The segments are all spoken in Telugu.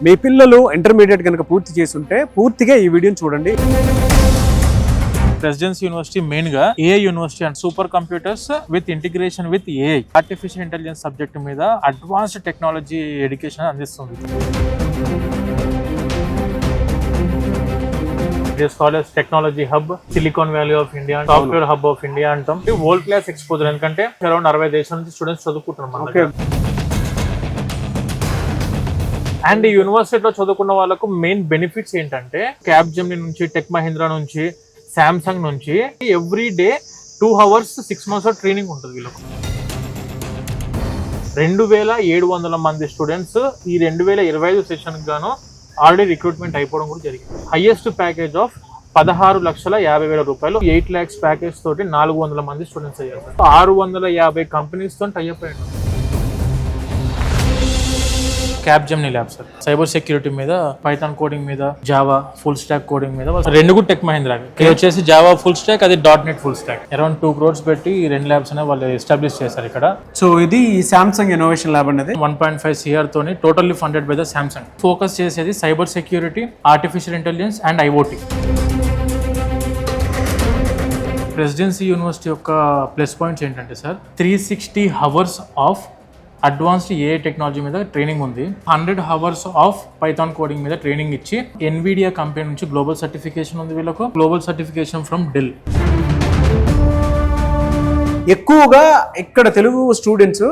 మీ పిల్లలు ఇంటర్మీడియట్ కనుక పూర్తి చేసి ఉంటే పూర్తిగా ఈ వీడియోని చూడండి. ప్రెసిడెన్సీ యూనివర్సిటీ మెయిన్ గా AI university and super computers with integration with AI artificial intelligence subject మీద అడ్వాన్స్డ్ టెక్నాలజీ ఎడ్యుకేషన్ అందిస్తుంది. This college technology hub, silicon valley of India, software hub of India అంటాం. వరల్డ్ క్లాస్ ఎక్స్పోజర్, ఎందుకంటే అరౌండ్ 60 దేశాల నుంచి స్టూడెంట్స్ చదువుకుంటున్నారు. అండ్ ఈ యూనివర్సిటీలో చదువుకున్న వాళ్ళకు మెయిన్ బెనిఫిట్స్ ఏంటంటే క్యాప్జెమినీ నుంచి, టెక్ మహీంద్రా నుంచి, శాంసంగ్ నుంచి every day 2 hours 6 months training ఉంటుంది వీళ్ళకు. 2700 మంది స్టూడెంట్స్ ఈ 2025 సెషన్ గాను ఆల్రెడీ రిక్రూట్మెంట్ అయిపోవడం కూడా జరిగింది. హైయెస్ట్ ప్యాకేజ్ ఆఫ్ 16,50,000 రూపాయలు, 8 lakhs ప్యాకేజ్ తోటి 400 మంది స్టూడెంట్స్ అయ్యారు. 650 కంపెనీస్ తో టైఅప్ అయ్యారు. Capgemini lab sir, cyber security మీద, పైథాన్ కోడింగ్ మీద, జావా ఫుల్ స్టాక్ కోడింగ్ మీద, 2 కూడా టెక్ మహీంద్రా. ఇది వచ్చేసి జావా ఫుల్ స్టాక్, అది .NET full stock. Around 2 crores పెట్టి 2 labs అనే వాళ్ళు ఎస్టాబ్లిష్ చేశారు ఇక్కడ. సో ఇది సామ్సంగ్ ఇన్నోవేషన్ ల్యాబ్ అనేది 1.5 CR తోని totally funded by the Samsung. Focus చేసేది cyber security, artificial intelligence and IoT. Presidency University యొక్క ప్లస్ పాయింట్స్ ఏంటంటే sir, 360 hours of advanced AI technology మీద ట్రైనింగ్ ఉంది. 100 hours ఆఫ్ పైథాన్ కోడింగ్ మీద ట్రైనింగ్ ఇచ్చి, ఎన్విడియా కంపెనీ నుంచి గ్లోబల్ సర్టిఫికేషన్ ఉంది వీళ్ళకు, గ్లోబల్ సర్టిఫికేషన్ ఫ్రమ్ డెల్. ఎక్కువగా ఇక్కడ తెలుగు స్టూడెంట్స్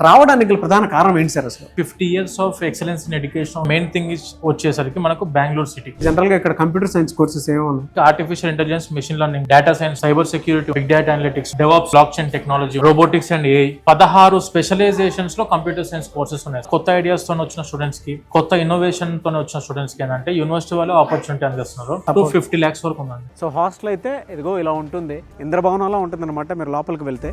రావడానికి ప్రధాన కారణం ఏంటి సార్? అసలు 50 years of excellence in education main thing వచ్చేసరికి మనకు బెంగళూరు సిటీ. జనరల్ గా ఇక్కడ కంప్యూటర్ సైన్స్ కోర్సెస్ ఏమో ఉన్నాయి. Artificial intelligence, machine learning, data science, cyber security, big data analytics, DevOps, blockchain technology, robotics and AI. 16 specialisations లో కంప్యూటర్ సైన్స్ కోర్సెస్ ఉన్నాయి. కొత్త ఐడియాస్ తో వచ్చిన స్టూడెంట్స్ కి, కొత్త ఇన్నోవేషన్ తో వచ్చిన స్టూడెంట్స్ కి ఏంటంటే యూనివర్సిటీ వాళ్ళు ఆపర్చునిటీ అందిస్తున్నారు. 50 lakhs వరకు ఉందండి. సో హాస్టల్ అయితే ఇదిగో ఇలా ఉంటుంది, ఇంద్రభవనంలో ఉంటుంది అనమాట. మీరు లోపలికి వెళ్తే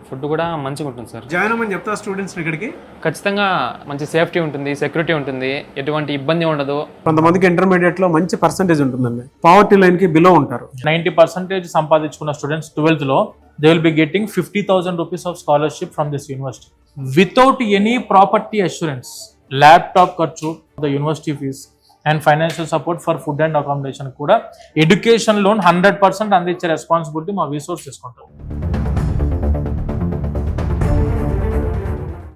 ఫుడ్ కూడా మంచిగా ఉంటుంది సార్. జాయిన్ అవ్వమని చెప్తా స్టూడెంట్స్ ఇక్కడికి. ఖచ్చితంగా మంచి సేఫ్టీ ఉంటుంది, సెక్యూరిటీ ఉంటుంది, ఎటువంటి ఇబ్బంది ఉండదు. కొంతమందికి ఇంటర్మీడియట్ లో మంచి పర్సంటేజ్ ఉంటుందండి, పావర్టీ లైన్ కి బిలో ఉంటారు. 90% సంపాదించుకున్న స్టూడెంట్స్ 12th లో they will be getting 50,000 rupees of scholarship from this university without any property assurance, laptop ఖర్చు, the university fees and financial support for food and accommodation కూడా ఎడ్యుకేషన్ లోన్ 100% అందించే రెస్పాన్సిబిలిటీ మా రిసోర్స్ తీసుకుంటాం.